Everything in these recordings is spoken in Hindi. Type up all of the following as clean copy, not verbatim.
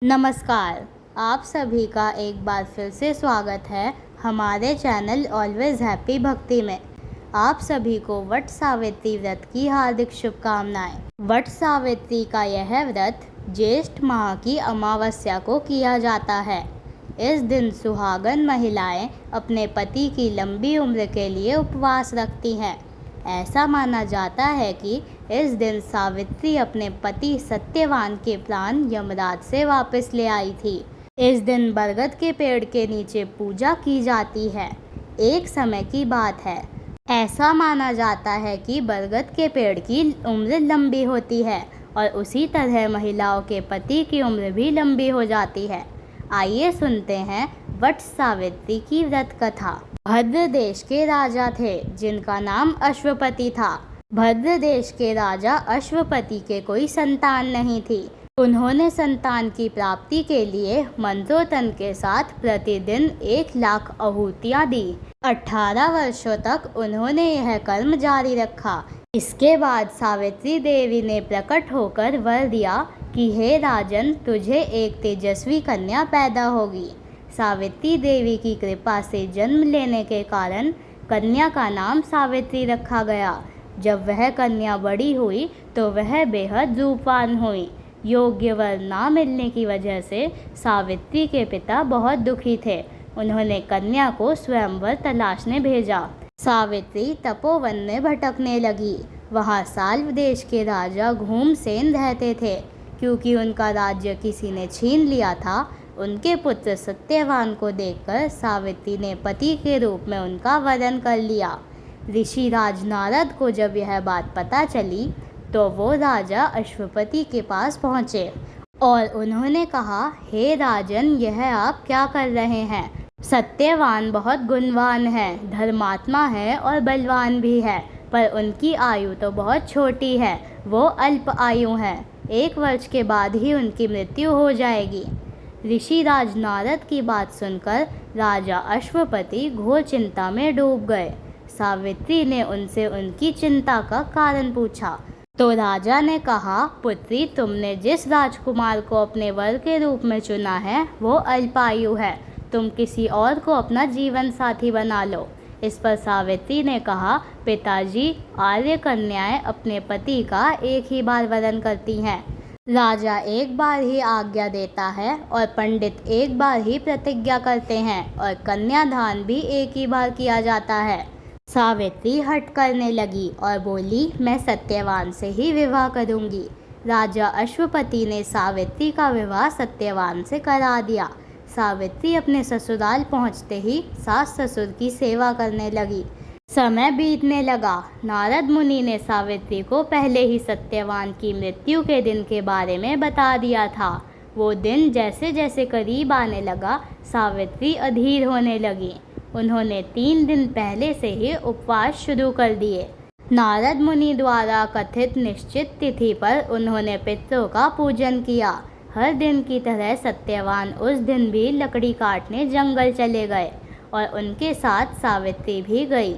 नमस्कार। आप सभी का एक बार फिर से स्वागत है हमारे चैनल ऑलवेज हैप्पी भक्ति में। आप सभी को वट सावित्री व्रत की हार्दिक शुभकामनाएं। वट सावित्री का यह व्रत ज्येष्ठ माह की अमावस्या को किया जाता है। इस दिन सुहागन महिलाएं अपने पति की लंबी उम्र के लिए उपवास रखती हैं। ऐसा माना जाता है कि इस दिन सावित्री अपने पति सत्यवान के प्राण यमराज से वापस ले आई थी। इस दिन बरगद के पेड़ के नीचे पूजा की जाती है। एक समय की बात है, ऐसा माना जाता है कि बरगद के पेड़ की उम्र लंबी होती है और उसी तरह महिलाओं के पति की उम्र भी लंबी हो जाती है। आइए सुनते हैं वट सावित्री की व्रत कथा। भद्र देश के राजा थे जिनका नाम अश्वपति था। भद्र देश के राजा अश्वपति के कोई संतान नहीं थी। उन्होंने संतान की प्राप्ति के लिए मंत्रोतन के साथ प्रतिदिन 1,00,000 आहुतियाँ दी। 18 वर्षों तक उन्होंने यह कर्म जारी रखा। इसके बाद सावित्री देवी ने प्रकट होकर वर दिया कि हे राजन, तुझे एक तेजस्वी कन्या पैदा होगी। सावित्री देवी की कृपा से जन्म लेने के कारण कन्या का नाम सावित्री रखा गया। जब वह कन्या बड़ी हुई तो वह बेहद रूपवान हुई। योग्य वर ना मिलने की वजह से सावित्री के पिता बहुत दुखी थे। उन्होंने कन्या को स्वयंवर तलाशने भेजा। सावित्री तपोवन में भटकने लगी। वहाँ साल्व देश के राजा घूमसेन रहते थे। क्योंकि उनका राज्य किसी ने छीन लिया था, उनके पुत्र सत्यवान को देखकर सावित्री ने पति के रूप में उनका वरण कर लिया। ऋषि राज नारद को जब यह बात पता चली तो वो राजा अश्वपति के पास पहुँचे और उन्होंने कहा, हे राजन, यह आप क्या कर रहे हैं? सत्यवान बहुत गुणवान है, धर्मात्मा है और बलवान भी है, पर उनकी आयु तो बहुत छोटी है। वो अल्प आयु है। 1 वर्ष के बाद ही उनकी मृत्यु हो जाएगी। ऋषि राज नारद की बात सुनकर राजा अश्वपति घोर चिंता में डूब गए। सावित्री ने उनसे उनकी चिंता का कारण पूछा तो राजा ने कहा, पुत्री, तुमने जिस राजकुमार को अपने वर के रूप में चुना है वो अल्पायु है। तुम किसी और को अपना जीवन साथी बना लो। इस पर सावित्री ने कहा, पिताजी, आर्य कन्याएं अपने पति का एक ही बार वरण करती हैं। राजा एक बार ही आज्ञा देता है और पंडित एक बार ही प्रतिज्ञा करते हैं और कन्यादान भी एक ही बार किया जाता है। सावित्री हट करने लगी और बोली, मैं सत्यवान से ही विवाह करूंगी। राजा अश्वपति ने सावित्री का विवाह सत्यवान से करा दिया। सावित्री अपने ससुराल पहुंचते ही सास ससुर की सेवा करने लगी। समय बीतने लगा। नारद मुनि ने सावित्री को पहले ही सत्यवान की मृत्यु के दिन के बारे में बता दिया था। वो दिन जैसे जैसे करीब आने लगा, सावित्री अधीर होने लगी। उन्होंने 3 दिन पहले से ही उपवास शुरू कर दिए। नारद मुनि द्वारा कथित निश्चित तिथि पर उन्होंने पितरों का पूजन किया। हर दिन की तरह सत्यवान उस दिन भी लकड़ी काटने जंगल चले गए और उनके साथ सावित्री भी गई।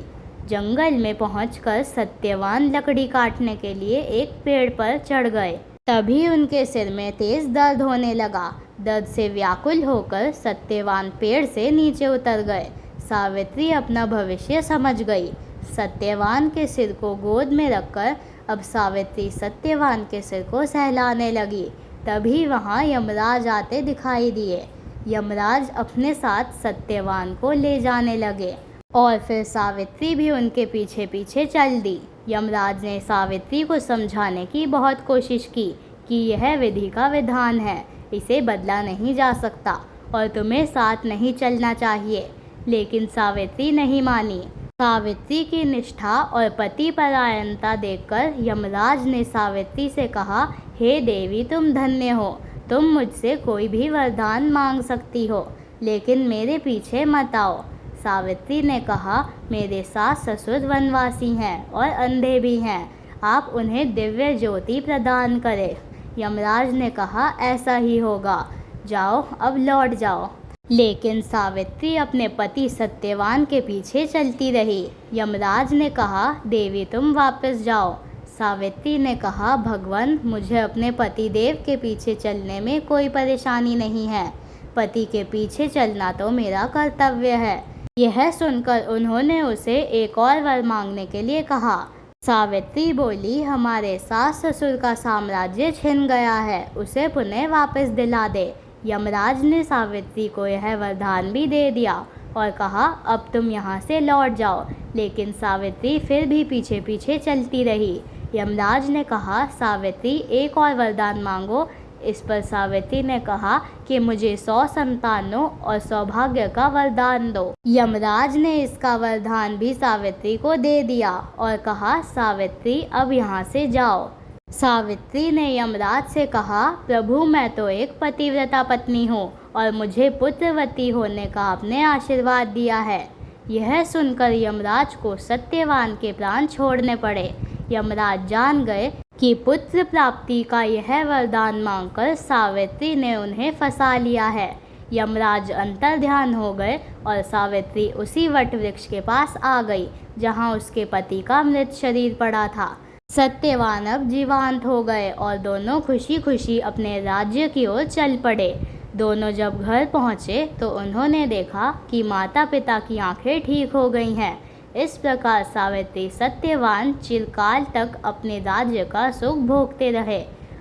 जंगल में पहुंचकर सत्यवान लकड़ी काटने के लिए एक पेड़ पर चढ़ गए। तभी उनके सिर में तेज दर्द होने लगा। दर्द से व्याकुल होकर सत्यवान पेड़ से नीचे उतर गए। सावित्री अपना भविष्य समझ गई। सत्यवान के सिर को गोद में रखकर अब सावित्री सत्यवान के सिर को सहलाने लगी। तभी वहाँ यमराज आते दिखाई दिए। यमराज अपने साथ सत्यवान को ले जाने लगे और फिर सावित्री भी उनके पीछे पीछे चल दी। यमराज ने सावित्री को समझाने की बहुत कोशिश की कि यह विधि का विधान है, इसे बदला नहीं जा सकता और तुम्हें साथ नहीं चलना चाहिए। लेकिन सावित्री नहीं मानी। सावित्री की निष्ठा और पति परायणता देखकर यमराज ने सावित्री से कहा, हे देवी, तुम धन्य हो। तुम मुझसे कोई भी वरदान मांग सकती हो, लेकिन मेरे पीछे मत आओ। सावित्री ने कहा, मेरे सास ससुर वनवासी हैं और अंधे भी हैं। आप उन्हें दिव्य ज्योति प्रदान करें। यमराज ने कहा, ऐसा ही होगा। जाओ, अब लौट जाओ। लेकिन सावित्री अपने पति सत्यवान के पीछे चलती रही। यमराज ने कहा, देवी, तुम वापस जाओ। सावित्री ने कहा, भगवान, मुझे अपने पति देव के पीछे चलने में कोई परेशानी नहीं है। पति के पीछे चलना तो मेरा कर्तव्य है। यह सुनकर उन्होंने उसे एक और वर मांगने के लिए कहा। सावित्री बोली, हमारे सास ससुर का साम्राज्य छिन गया है, उसे पुनः वापस दिला दे। यमराज ने सावित्री को यह वरदान भी दे दिया और कहा, अब तुम यहाँ से लौट जाओ। लेकिन सावित्री फिर भी पीछे पीछे चलती रही। यमराज ने कहा, सावित्री, एक और वरदान मांगो। इस पर सावित्री ने कहा कि मुझे 100 संतानों और सौभाग्य का वरदान दो। यमराज ने इसका वरदान भी सावित्री को दे दिया और कहा, सावित्री, अब यहाँ से जाओ। सावित्री ने यमराज से कहा, प्रभु, मैं तो एक पतिव्रता पत्नी हूँ और मुझे पुत्रवती होने का आपने आशीर्वाद दिया है। यह सुनकर यमराज को सत्यवान के प्राण छोड़ने पड़े। यमराज जान गए कि पुत्र प्राप्ति का यह वरदान मांगकर सावित्री ने उन्हें फंसा लिया है। यमराज अंतर्ध्यान हो गए और सावित्री उसी वट वृक्ष के पास आ गई जहाँ उसके पति का मृत शरीर पड़ा था। सत्यवान अब जीवांत हो गए और दोनों खुशी खुशी अपने राज्य की ओर चल पड़े। दोनों जब घर पहुँचे तो उन्होंने देखा कि माता पिता की आंखें ठीक हो गई हैं। इस प्रकार सावित्री सत्यवान चिरकाल तक अपने राज्य का सुख भोगते रहे।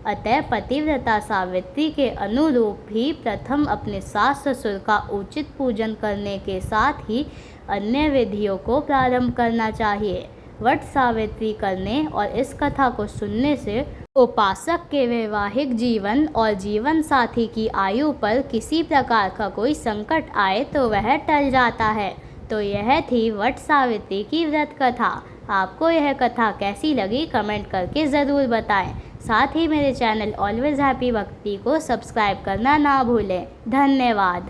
अतः पतिव्रता सावित्री के अनुरूप भी प्रथम अपने सास ससुर का उचित पूजन करने के साथ ही अन्य विधियों को प्रारंभ करना चाहिए। वट सावित्री करने और इस कथा को सुनने से उपासक के वैवाहिक जीवन और जीवन साथी की आयु पर किसी प्रकार का कोई संकट आए तो वह टल जाता है। तो यह थी वट सावित्री की व्रत कथा। आपको यह कथा कैसी लगी कमेंट करके ज़रूर बताएं। साथ ही मेरे चैनल ऑलवेज हैप्पी भक्ति को सब्सक्राइब करना ना भूलें। धन्यवाद।